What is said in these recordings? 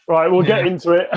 Right, we'll get into it.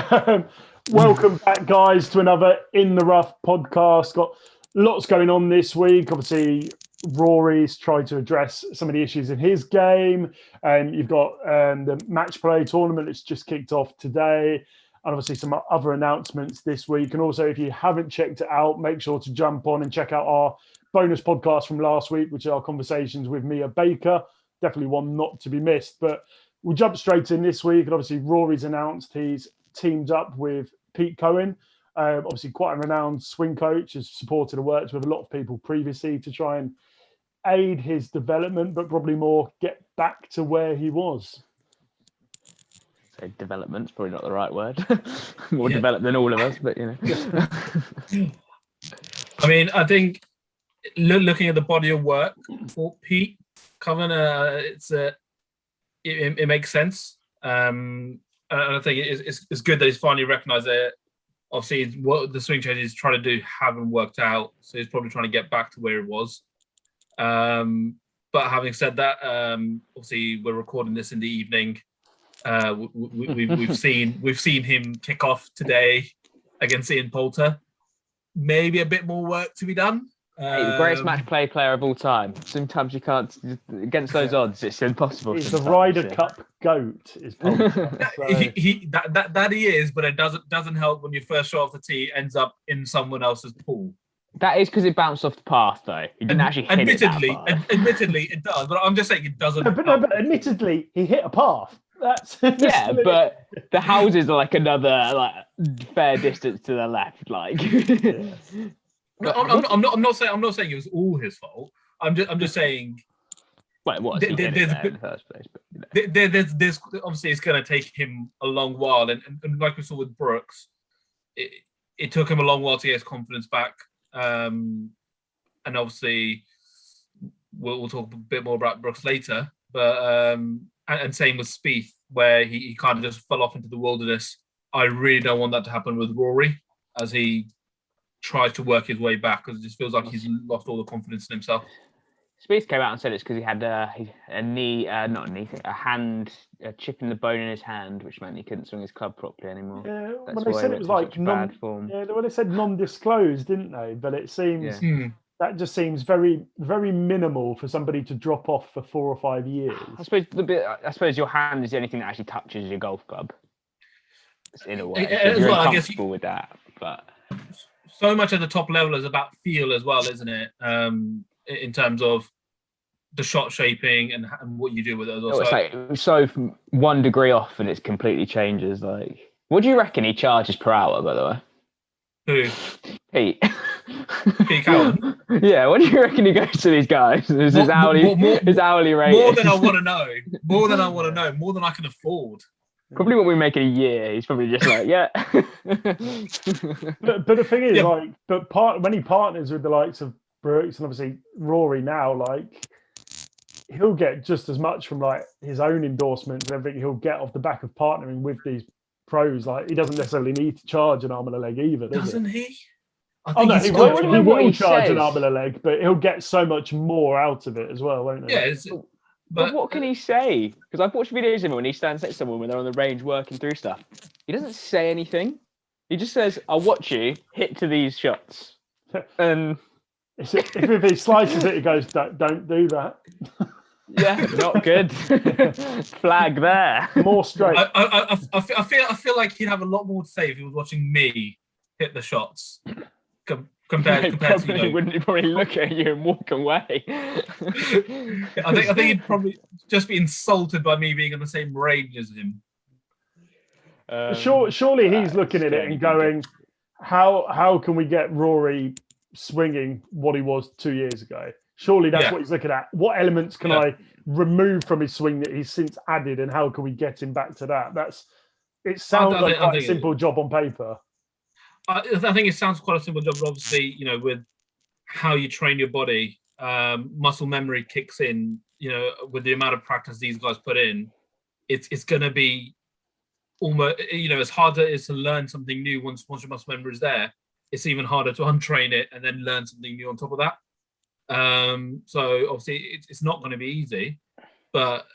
Welcome back, guys, to another In the Rough podcast. Got lots going on this week. Obviously, Rory's tried to address some of the issues in his game. You've got the match play tournament that's just kicked off today. And obviously some other announcements this week. And also, if you haven't checked it out, make sure to jump on and check out our bonus podcast from last week, which are our conversations with Mia Baker. Definitely one not to be missed. But we'll jump straight in this week. And obviously, Rory's announced he's teamed up with Pete Cohen. Obviously, quite a renowned swing coach, has supported and worked with a lot of people previously to try and aid his development, but probably more get back to where he was. So development's probably not the right word. More developed than all of us, but you know. I mean, I think looking at the body of work for Pete Cohen, it makes sense. And I think it's good that he's finally recognised that obviously what the swing changes he's trying to do haven't worked out. So he's probably trying to get back to where it was. But having said that, obviously we're recording this in the evening. We've seen him kick off today against Ian Poulter. Maybe a bit more work to be done. The greatest match play player of all time. Sometimes you can't, against those odds, it's impossible. He's the Ryder Cup GOAT, is Poulter. That he is, but it doesn't help when your first shot off the tee ends up in someone else's pool. That is because it bounced off the path, though. He didn't actually hit it that far. Admittedly, it does, but I'm just saying it doesn't. But admittedly, he hit a path. That's yeah, but the houses are like another fair distance to the left. No, I'm not saying it was all his fault. I'm just saying. Well, it was. He hit it there in the first place, but there's obviously it's going to take him a long while, and like we saw with Brooks, it took him a long while to get his confidence back. And obviously, we'll talk a bit more about Brooks later. But and same with Spieth, where he kind of just fell off into the wilderness. I really don't want that to happen with Rory as he tries to work his way back, because it just feels like he's lost all the confidence in himself. Spieth came out and said it's because he had a chip in the bone in his hand, which meant he couldn't swing his club properly anymore. Yeah, well, they said it was like bad form. Yeah, well, they said non-disclosed, didn't they? But it seems that just seems very, very minimal for somebody to drop off for 4 or 5 years. I suppose your hand is the only thing that actually touches your golf club. In a way, you're comfortable with that, but so much at the top level is about feel as well, isn't it? In terms of the shot shaping and what you do with it. It's like so from 1 degree off and it completely changes. Like, what do you reckon he charges per hour, by the way? Who? Pete. Pete Cowan? Yeah, what do you reckon he goes to these guys? His hourly rate? More than I want to know. More than I want to know. More than I can afford. Probably what we make in a year. He's probably just like, yeah. but the thing is, when he partners with the likes of Brooks and obviously Rory now, he'll get just as much from his own endorsements and everything he'll get off the back of partnering with these pros. He doesn't necessarily need to charge an arm and a leg either, doesn't he? He will charge an arm and a leg, but he'll get so much more out of it as well, won't he? Yeah. But what can he say? Because I've watched videos of him when he stands next to someone when they're on the range working through stuff. He doesn't say anything. He just says, "I'll watch you hit to these shots." And if he slices it, he goes, "Don't do that." Yeah, not good. Flag there. More straight. I feel like he'd have a lot more to say if he was watching me hit the shots. Compared to he wouldn't probably look at you and walk away. I think he'd probably just be insulted by me being on the same range as him. Surely he's looking at it and going, how can we get Rory swinging what he was 2 years ago? Surely that's what he's looking at. What elements can I remove from his swing that he's since added, and how can we get him back to that? It sounds like quite a simple job on paper. I think it sounds quite a simple job, but obviously, with how you train your body, muscle memory kicks in. With the amount of practice these guys put in, it's going to be almost, as hard as it is to learn something new once your muscle memory is there, it's even harder to untrain it and then learn something new on top of that. So obviously, it's not going to be easy, but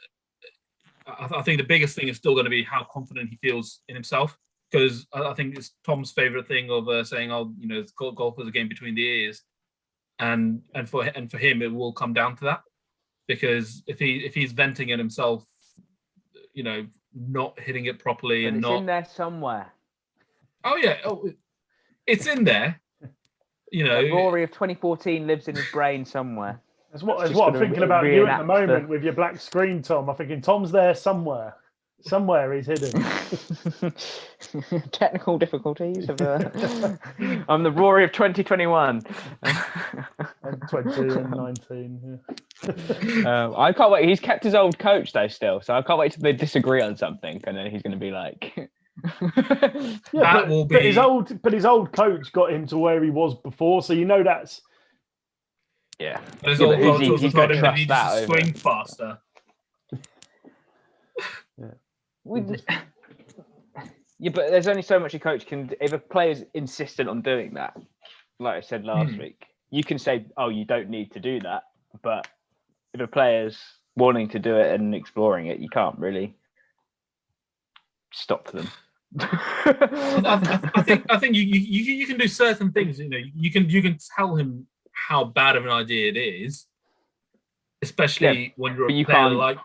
I think the biggest thing is still going to be how confident he feels in himself. Because I think it's Tom's favorite thing of saying, "Oh, golf is a game between the ears," and for him, it will come down to that. Because if he's venting at himself, not hitting it properly, but and it's not in there somewhere. Oh yeah, it's in there. That Rory of 2014 lives in his brain somewhere. That's what I'm thinking about you at the moment with your black screen, Tom. I'm thinking Tom's there somewhere. Somewhere he's hidden. Technical difficulties. I'm the Rory of 2021. And 20 and 19. Yeah. I can't wait. He's kept his old coach though still, so I can't wait till they disagree on something, and then he's going to be like. But his old coach got him to where he was before, so that's. Yeah, but his old coach also told him that he needs to swing faster. Yeah, but there's only so much a coach can. If a player's insistent on doing that, like I said last week, you can say, "Oh, you don't need to do that." But if a player's wanting to do it and exploring it, you can't really stop them. I think you can do certain things. You can tell him how bad of an idea it is, especially when you're a player like.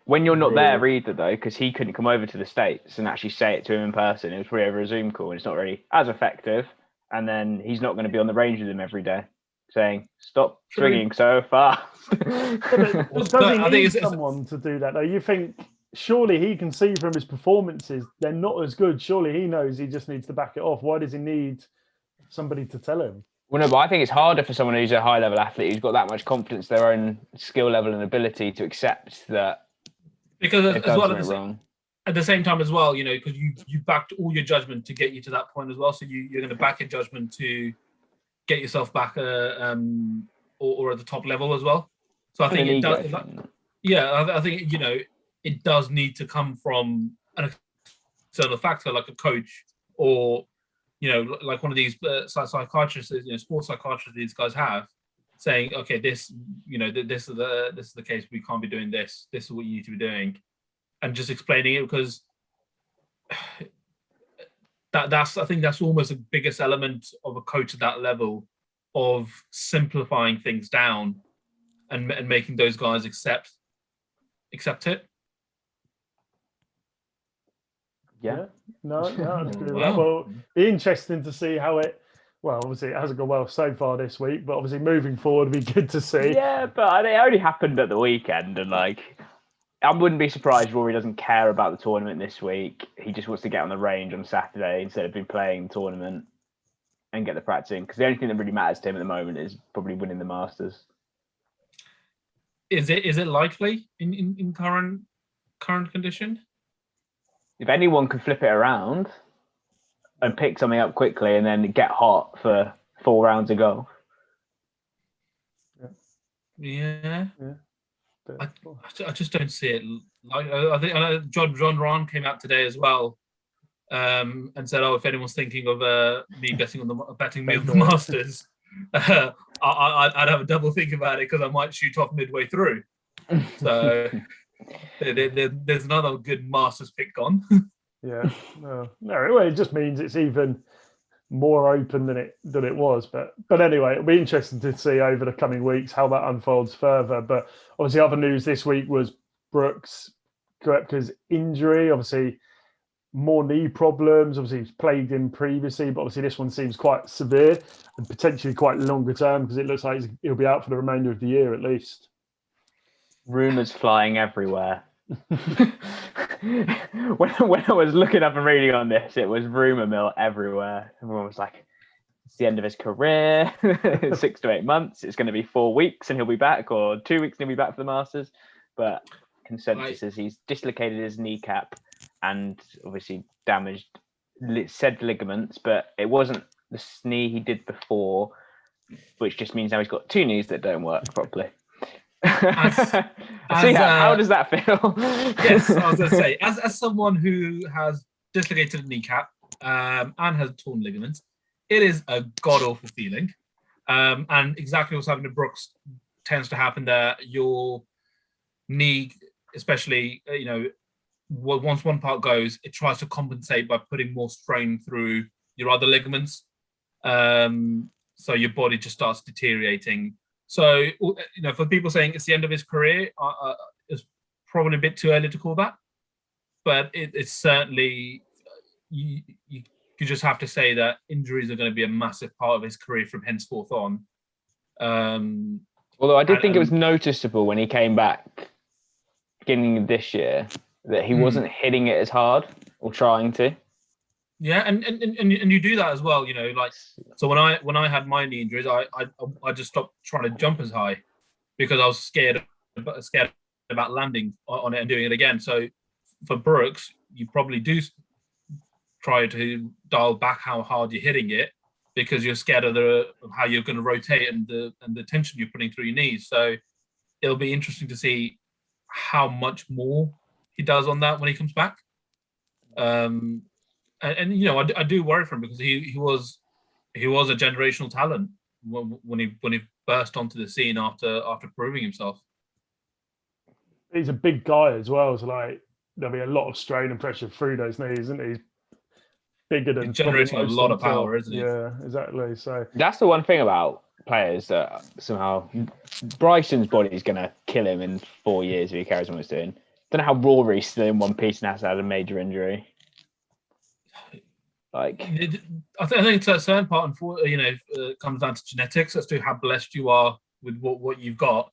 When you're not there either, though, because he couldn't come over to the States and actually say it to him in person. It was probably over a Zoom call, and it's not really as effective. And then he's not going to be on the range with him every day, saying, "Stop swinging so fast." Does he need someone to do that, though? You think surely he can see from his performances they're not as good. Surely he knows he just needs to back it off. Why does he need somebody to tell him? Well, no, but I think it's harder for someone who's a high-level athlete who's got that much confidence, their own skill level and ability to accept that. Because at the same time as well, because you backed all your judgment to get you to that point as well. So you're going to back your judgment to get yourself back or at the top level as well. So I think it does. I think it does need to come from an external factor like a coach or like one of these psychiatrists, sports psychiatrists these guys have. Saying, okay, this is the case. We can't be doing this. This is what you need to be doing, and just explaining it because I think that's almost the biggest element of a coach at that level of simplifying things down and making those guys accept it. Yeah. No, I agree with that. Well, be interesting to see how it. Well, obviously, it hasn't gone well so far this week, but obviously moving forward, it'd be good to see. Yeah, but it only happened at the weekend, and I wouldn't be surprised Rory doesn't care about the tournament this week. He just wants to get on the range on Saturday instead of playing the tournament and get the practice in, because the only thing that really matters to him at the moment is probably winning the Masters. Is it likely in current condition? If anyone could flip it around and pick something up quickly and then get hot for 4 rounds of golf. Yeah. I just don't see it. Like I think John Rahn came out today as well, and said, "Oh, if anyone's thinking of me betting on the Masters, I'd have a double think about it because I might shoot off midway through." So there's another good Masters pick gone. Yeah, no. It just means it's even more open than it was. But anyway, it'll be interesting to see over the coming weeks how that unfolds further. But obviously, other news this week was Brooks Koepka's injury. Obviously, more knee problems. Obviously, he's played in previously, but obviously this one seems quite severe and potentially quite longer term because it looks like he'll be out for the remainder of the year at least. Rumours flying everywhere. when I was looking up and reading on this, it was rumour mill everywhere. Everyone was like, it's the end of his career, 6 to 8 months, it's going to be 4 weeks and he'll be back, or 2 weeks and he'll be back for the Masters. But consensus is he's dislocated his kneecap and obviously damaged said ligaments, but it wasn't the knee he did before, which just means now he's got 2 knees that don't work properly. How does that feel? Yes, I was going to say, as someone who has dislocated a kneecap and has torn ligaments, it is a god awful feeling. And exactly what's happened to Brooks tends to happen there. Your knee, especially, once one part goes, it tries to compensate by putting more strain through your other ligaments. So your body just starts deteriorating. So, for people saying it's the end of his career, it's probably a bit too early to call that. But it's certainly, you just have to say that injuries are going to be a massive part of his career from henceforth on. Although I did think it was noticeable when he came back beginning of this year that he wasn't hitting it as hard or trying to. Yeah, and you do that as well, so when I had my knee injuries, I just stopped trying to jump as high because I was scared about landing on it and doing it again. So for Brooks, you probably do try to dial back how hard you're hitting it because you're scared of how you're going to rotate and the tension you're putting through your knees. So it'll be interesting to see how much more he does on that when he comes back. I do worry for him because he was a generational talent when he burst onto the scene after proving himself. He's a big guy as well, so there'll be a lot of strain and pressure through those knees, isn't he? He's bigger than he's generating a lot of power, isn't he? Yeah, exactly. So that's the one thing about players that somehow Bryson's body is going to kill him in 4 years if he carries on what he's doing. Don't know how Rory's still in one piece and has had a major injury. I think to a certain part, it comes down to genetics as to how blessed you are with what you've got.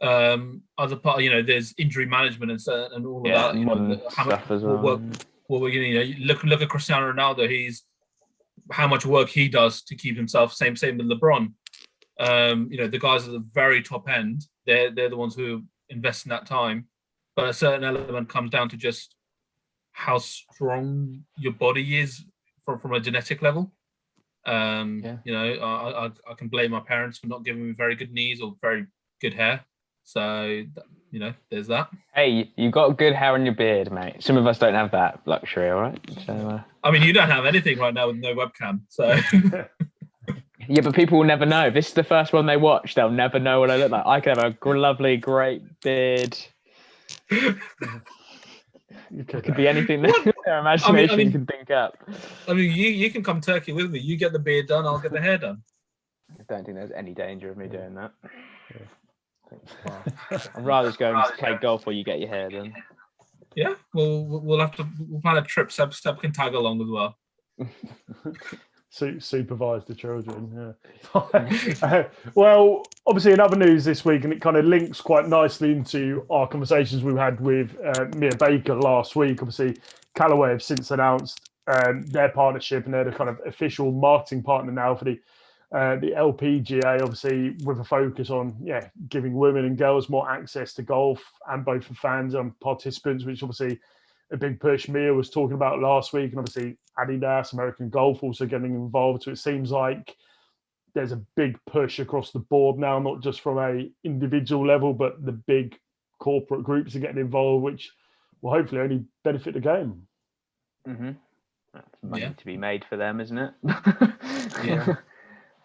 Other part, there's injury management and all of that. Stuff as well. Look at Cristiano Ronaldo. How much work he does to keep himself. Same with LeBron. The guys at the very top end, they're the ones who invest in that time. But a certain element comes down to just how strong your body is from a genetic level. I can blame my parents for not giving me very good knees or very good hair. So, there's that. Hey, you got good hair on your beard, mate. Some of us don't have that luxury, all right? So, you don't have anything right now with no webcam, so... Yeah, but people will never know. If this is the first one they watch, they'll never know what I look like. I could have a lovely, great beard. It could be anything that their imagination can think up. You can come Turkey with me. You get the beard done, I'll get the hair done. I don't think there's any danger of me doing that. I'd rather just go and play golf where you get your hair done. Yeah, we'll plan a trip. Seb can tag along as well. Supervise the children. Yeah. Well, obviously, in other news this week, and it kind of links quite nicely into our conversations we had with Mia Baker last week. Obviously, Callaway have since announced their partnership, and they're the kind of official marketing partner now for the LPGA. Obviously, with a focus on giving women and girls more access to golf, and both for fans and participants, which obviously a big push Mia was talking about last week, and obviously Adidas, American Golf also getting involved. So it seems like there's a big push across the board now, not just from a individual level, but the big corporate groups are getting involved, which will hopefully only benefit the game. Mm-hmm. That's money to be made for them, isn't it? Yeah.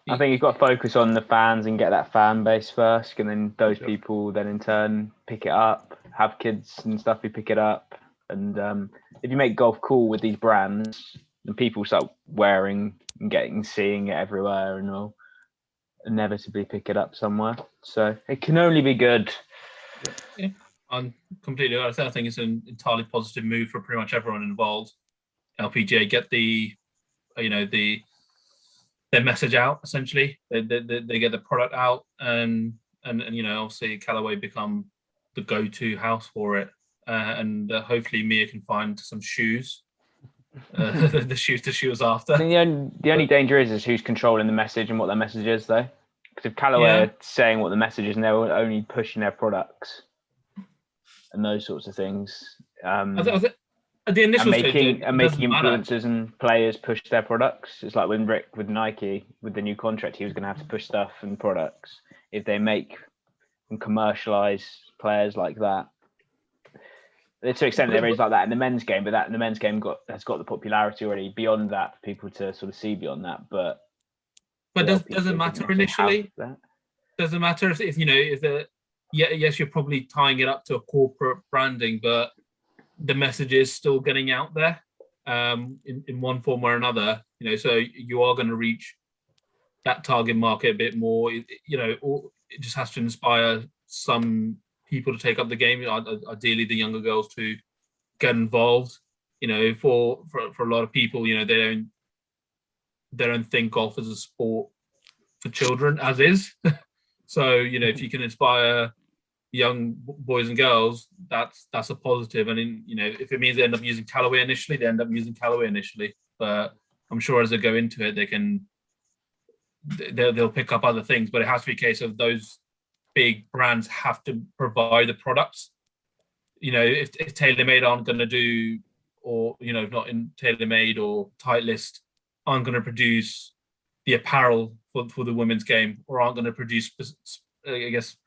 I think you've got to focus on the fans and get that fan base first, and then those people then in turn pick it up, have kids and stuff who pick it up. And if you make golf cool with these brands, then people start wearing and seeing it everywhere, and will inevitably pick it up somewhere. So it can only be good. Yeah, I'm completely. I think it's an entirely positive move for pretty much everyone involved. LPGA get their message out essentially. They get the product out, and obviously Callaway become the go-to house for it. And hopefully Mia can find some shoes, the shoes to shoes after. I think the only danger is who's controlling the message and what their message is, though. Because if Callaway are saying what the message is, and they're only pushing their products and those sorts of things, at the initial making influencers and players push their products. It's like when Rick with Nike, with the new contract, he was going to have to push stuff and products. If they make and commercialize players like that. To an extent, there is like that in the men's game, but that in the men's game has got the popularity already beyond that for people to sort of see beyond that. But does it matter initially? Does it matter if yes, you're probably tying it up to a corporate branding, but the message is still getting out there in one form or another. So you are going to reach that target market a bit more. Or it just has to inspire some people to take up the game. Ideally, the younger girls to get involved. For a lot of people, they don't think golf is a sport for children, as is. So if you can inspire young boys and girls, that's a positive. And if it means they end up using Callaway initially, they end up using Callaway initially. But I'm sure as they go into it, they'll pick up other things. But it has to be a case of those big brands have to provide the products. If TaylorMade aren't going to do, or not in TaylorMade or Titleist aren't going to produce the apparel for the women's game, or aren't going to produce, I guess,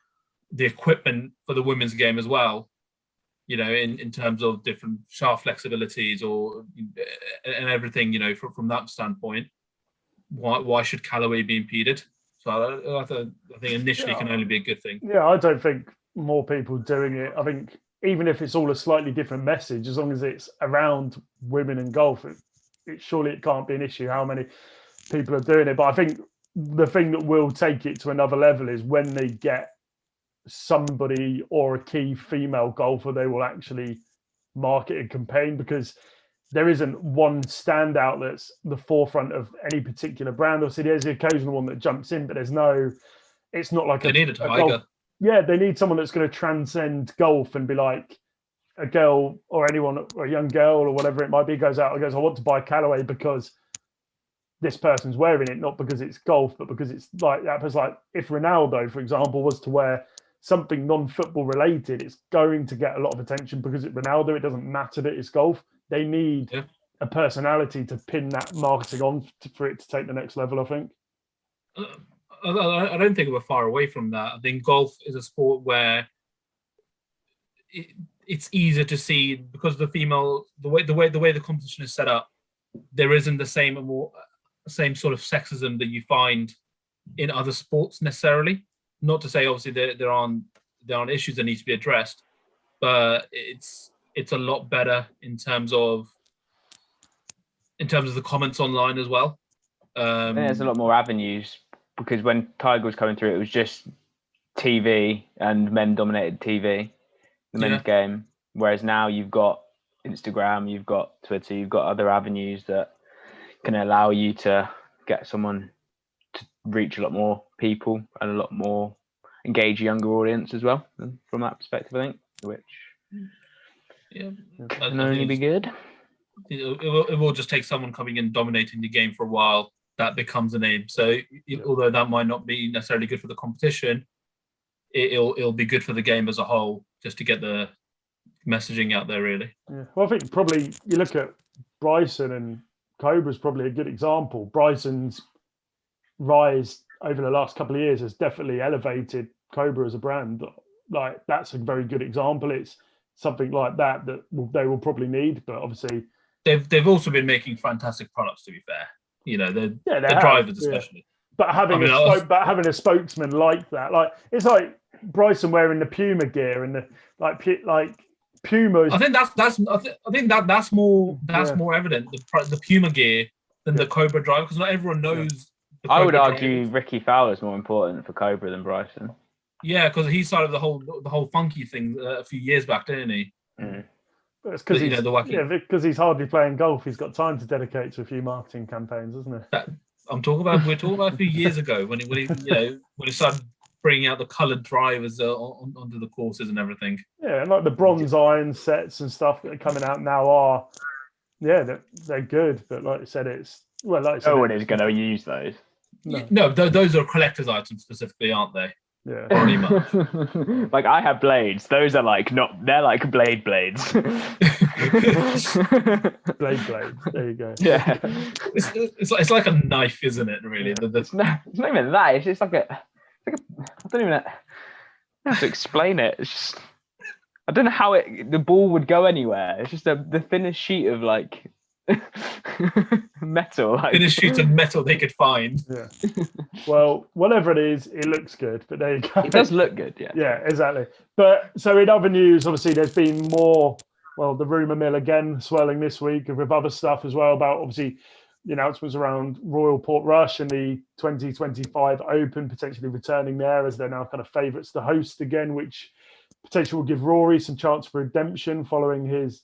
the equipment for the women's game as well, in terms of different shaft flexibilities and everything, from that standpoint, why should Callaway be impeded? So I think initially can only be a good thing. Yeah, I don't think more people doing it. I think even if it's all a slightly different message, as long as it's around women and golf, surely it can't be an issue how many people are doing it. But I think the thing that will take it to another level is when they get somebody or a key female golfer, they will actually market and campaign, because there isn't one standout that's the forefront of any particular brand. Obviously, there's the occasional one that jumps in, but it's not like they need a tiger. Golf. Yeah, they need someone that's going to transcend golf and be like a girl or anyone, or a young girl or whatever it might be, goes out and goes, I want to buy Callaway because this person's wearing it, not because it's golf, but because it's like that. It's like if Ronaldo, for example, was to wear something non-football related, it's going to get a lot of attention because it's Ronaldo. It doesn't matter that it's golf. They need a personality to pin that marketing on for it to take the next level, I think. I don't think we're far away from that. I think golf is a sport where it's easier to see, because the way the competition is set up, there isn't the same sort of sexism that you find in other sports necessarily. Not to say obviously there aren't issues that need to be addressed, but it's a lot better in terms of the comments online as well. There's a lot more avenues, because when Tiger was coming through, it was just TV and men-dominated TV, the men's game. Whereas now you've got Instagram, you've got Twitter, you've got other avenues that can allow you to get someone to reach a lot more people and a lot more engage a younger audience as well. From that perspective, I think, which can only be good. It will just take someone coming in dominating the game for a while that becomes a name. So although that might not be necessarily good for the competition, it'll be good for the game as a whole, just to get the messaging out there, really. Yeah. Well, I think probably you look at Bryson, and Cobra's probably a good example. Bryson's rise over the last couple of years has definitely elevated Cobra as a brand. Like, that's a very good example. It's something like that they will probably need, but obviously they've also been making fantastic products, to be fair. The drivers especially. But having a spokesman like that, like, it's like Bryson wearing the Puma gear and the like Pumas. I think that's more evident, the Puma gear than the Cobra driver, because not everyone knows. I would argue Ricky Fowler's more important for Cobra than Bryson. Yeah, because he started the whole funky thing a few years back, didn't he? Mm. But it's because he's hardly playing golf. He's got time to dedicate to a few marketing campaigns, isn't he? We're talking about a few years ago when he started bringing out the coloured drivers onto the courses and everything. Yeah, and like the bronze iron sets and stuff that are coming out now they're good. But like I said, no one is going to use those. No, those are collector's items specifically, aren't they? Yeah, pretty much. Like, I have blades. Those are they're like blades. blades. There you go. Yeah, it's like a knife, isn't it? Really, it's not even that. It's just like I don't even know how to explain it. It's just, I don't know how the ball would go anywhere. It's just the thinnest sheet of like metal. Thinnest sheet of metal they could find. Yeah. Well, whatever it is, it looks good. But there you go. It does look good, yeah. Yeah, exactly. But so in other news, obviously, there's been more well, the rumour mill again swelling this week with other stuff as well about obviously the announcements around Royal Portrush and the 2025 Open potentially returning there as they're now kind of favourites to host again, which potentially will give Rory some chance for redemption following his,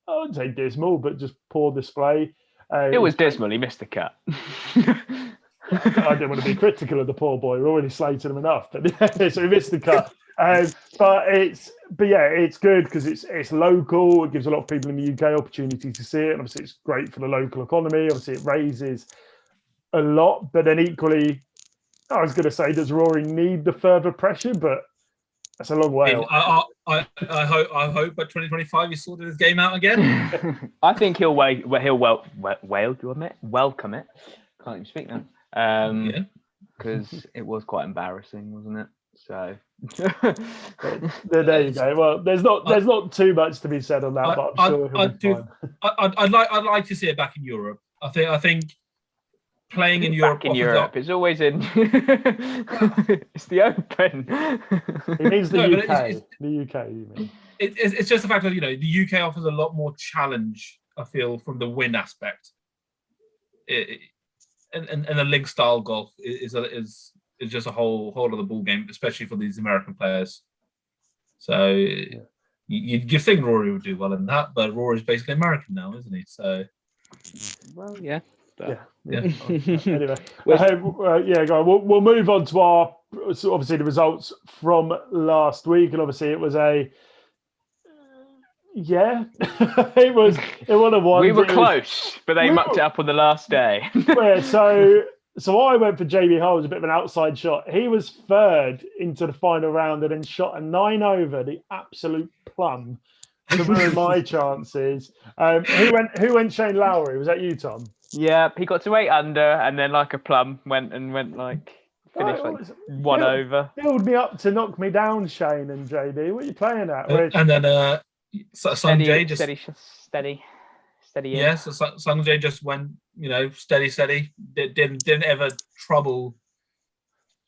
I wouldn't say dismal, but just poor display. It was dismal. He missed the cut. I don't want to be critical of the poor boy. We're already slated him enough, but so he missed the cut. But it's good because it's local. It gives a lot of people in the UK opportunity to see it, and obviously it's great for the local economy. Obviously, it raises a lot, but then equally, I was going to say, does Rory need the further pressure? But that's a long way. I hope by 2025 he's sorted his game out again. I think he'll welcome it. Can't even speak now. Because it was quite embarrassing, wasn't it? So there you go. Well, there's not too much to be said on that, but I'm sure he'll be fine. I'd like to see it back in Europe. I think playing in Europe. It's always in. It's the Open. It means the UK. The UK, you mean? It's just the fact that the UK offers a lot more challenge. I feel from the win aspect. And the link style golf is just a whole other ball game, especially for these American players. So you think Rory would do well in that, but Rory's basically American now, isn't he? So well, yeah. Anyway, we'll move on to our obviously the results from last week, and obviously it was it was one of one. We were close, but they mucked it up on the last day. So I went for JB Hull, a bit of an outside shot. He was third into the final round and then shot a 9 over, the absolute plum to ruin my chances. Who went Shane Lowry? Was that you, Tom? Yeah, he got to 8 under and then like a plum finished one over. Build me up to knock me down, Shane and JB. What are you playing at? And then Sanjay just steady. Yeah, so Sanjay just went, steady. Didn't ever trouble,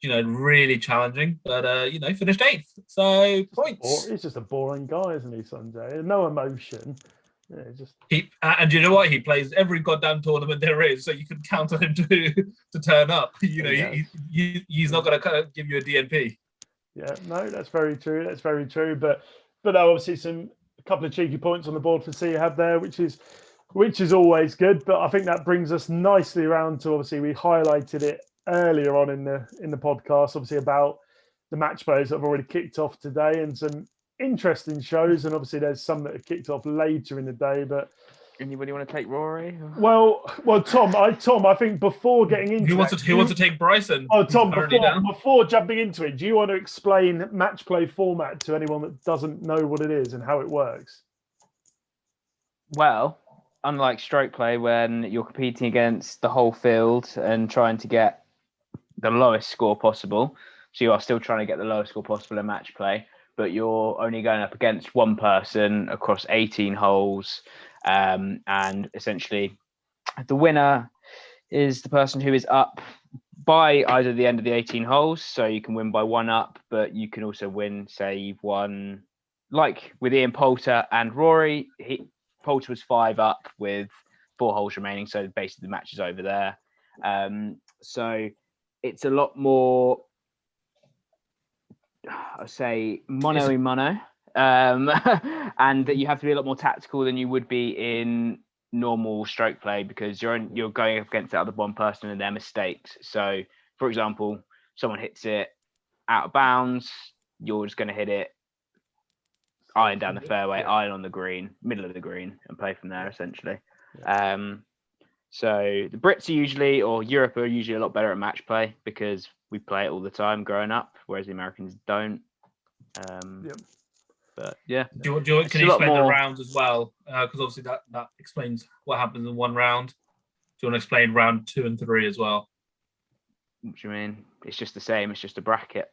really challenging, but finished 8th. So points. He's just a boring guy, isn't he, Sanjay? No emotion. Yeah, and you know what? He plays every goddamn tournament there is, so you can count on him to turn up. He's not going to give you a DNP. Yeah, no, that's very true. But obviously a couple of cheeky points on the board for Sehab there, which is always good. But I think that brings us nicely around to, obviously we highlighted it earlier on in the podcast, obviously about the match plays that have already kicked off today and some interesting shows. And obviously there's some that have kicked off later in the day. But anybody want to take Rory? Well, Tom, I think before getting into who wants to take Bryson? Oh, Tom, before jumping into it, do you want to explain match play format to anyone that doesn't know what it is and how it works? Well, unlike stroke play, when you're competing against the whole field and trying to get the lowest score possible, so you are still trying to get the lowest score possible in match play, but you're only going up against one person across 18 holes. And essentially the winner is the person who is up by either the end of the 18 holes. So you can win by 1 up, but you can also win, say you've won, like with Ian Poulter and Rory, Poulter was 5 up with 4 holes remaining. So basically the match is over there. So it's a lot more, I say, mono. And that you have to be a lot more tactical than you would be in normal stroke play because you're going up against that other one person and their mistakes. So, for example, someone hits it out of bounds, you're just going to hit it iron down the fairway, iron on the green, middle of the green, and play from there essentially. So the Brits are usually, or Europe are usually a lot better at match play because we play it all the time growing up, whereas the Americans don't. But yeah, can you explain the rounds as well? Because obviously that explains what happens in one round. Do you want to explain round 2 and 3 as well? What do you mean? It's just the same. It's just a bracket.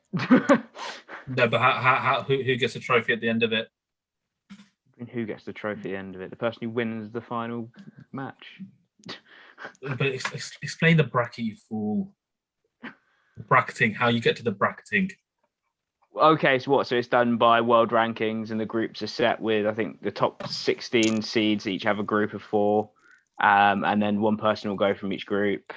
No, but who gets a trophy at the end of it? Who gets the trophy at the end of it? The person who wins the final match. But explain the bracket, you fool. Bracketing. How you get to the bracketing? Okay, so what? So it's done by world rankings, and the groups are set with, I think, the top 16 seeds each have a group of 4, and then one person will go from each group,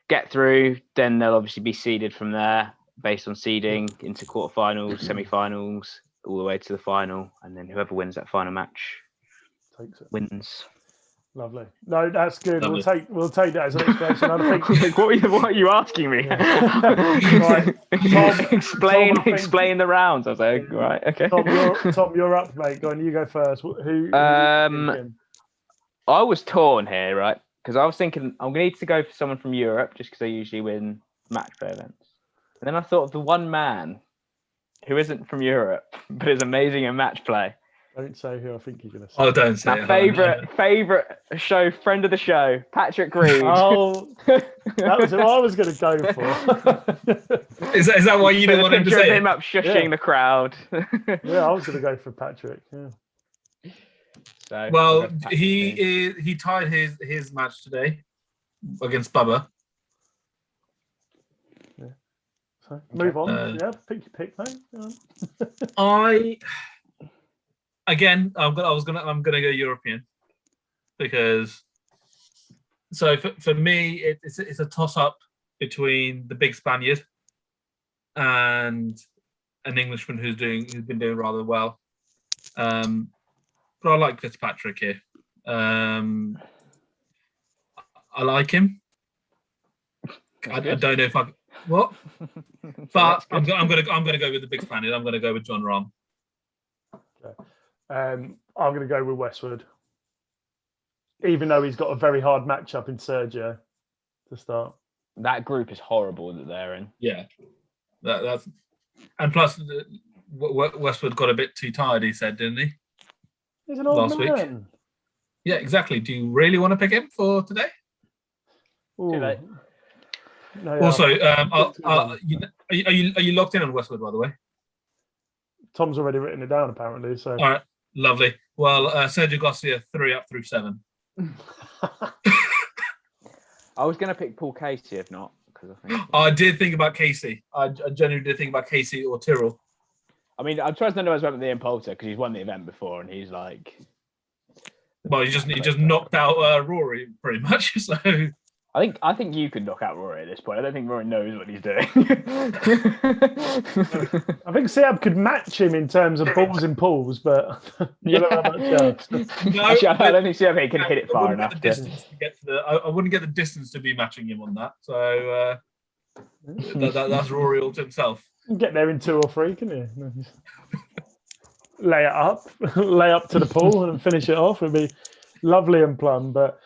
get through. Then they'll obviously be seeded from there based on seeding into quarterfinals, semi-finals, all the way to the final, and then whoever wins that final match Takes it. wins. Lovely. No, that's good. Lovely. We'll take that as an explanation. I think. What are you asking me? Right. Tom, explain the rounds. I was like, right, okay. Tom, you're up, mate. Go on, you go first. Who I was torn here, right? Because I was thinking I'm gonna need to go for someone from Europe, just because they usually win match play events. And then I thought of the one man who isn't from Europe but is amazing in match play. Don't say who I think you're going to say. Oh, don't say My favourite show, friend of the show, Patrick Reed. Oh, that was who I was going to go for. Is that why you didn't want him to say him up shushing the crowd? Yeah, I was going to go for Patrick. Yeah. So, well, he tied his match today against Bubba. Yeah. So move on. Yeah, pick your pick, mate. I'm gonna go European because for me it's a toss up between the big Spaniard and an Englishman who's been doing rather well. But I like Fitzpatrick here. I like him. I don't know if I what, but I'm gonna go with the big Spaniard. I'm gonna go with John Rahm. Okay. I'm going to go with Westwood, even though he's got a very hard matchup in Sergio to start. That group is horrible that they're in. Yeah, that's and plus Westwood got a bit too tired. He said, didn't he? He's an old last man. week. Yeah, exactly. Do you really want to pick him for today? Ooh. Too late. No, yeah. Also, are you locked in on Westwood, by the way? Tom's already written it down, apparently. So. All right, lovely. Well, Sergio Garcia 3 up through 7. I was going to pick Paul Casey, if not, because I think I did think about Casey. I genuinely did think about Casey or Tyrrell. I mean, I'm trying to know as well with Ian Poulter because he's won the event before, and he's like. Well, he just knocked out Rory pretty much. So. I think you could knock out Rory at this point. I don't think Rory knows what he's doing. I think Seab could match him in terms of balls and pulls, but yeah. Actually, I don't think Seab can hit it far enough. I wouldn't get the distance to be matching him on that. So that's Rory all to himself. You can get there in 2 or 3, can you? Lay up to the pool and finish it off. It'd be lovely and plumb, but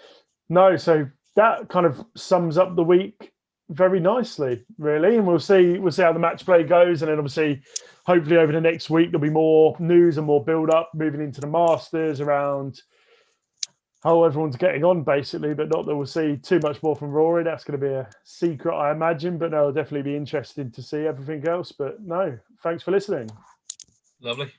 no. So that kind of sums up the week very nicely, really. And we'll see how the match play goes, and then obviously, hopefully over the next week there'll be more news and more build up moving into the Masters around how everyone's getting on, basically. But not that we'll see too much more from Rory. That's going to be a secret, I imagine. But no, it'll definitely be interesting to see everything else. But no, thanks for listening. Lovely.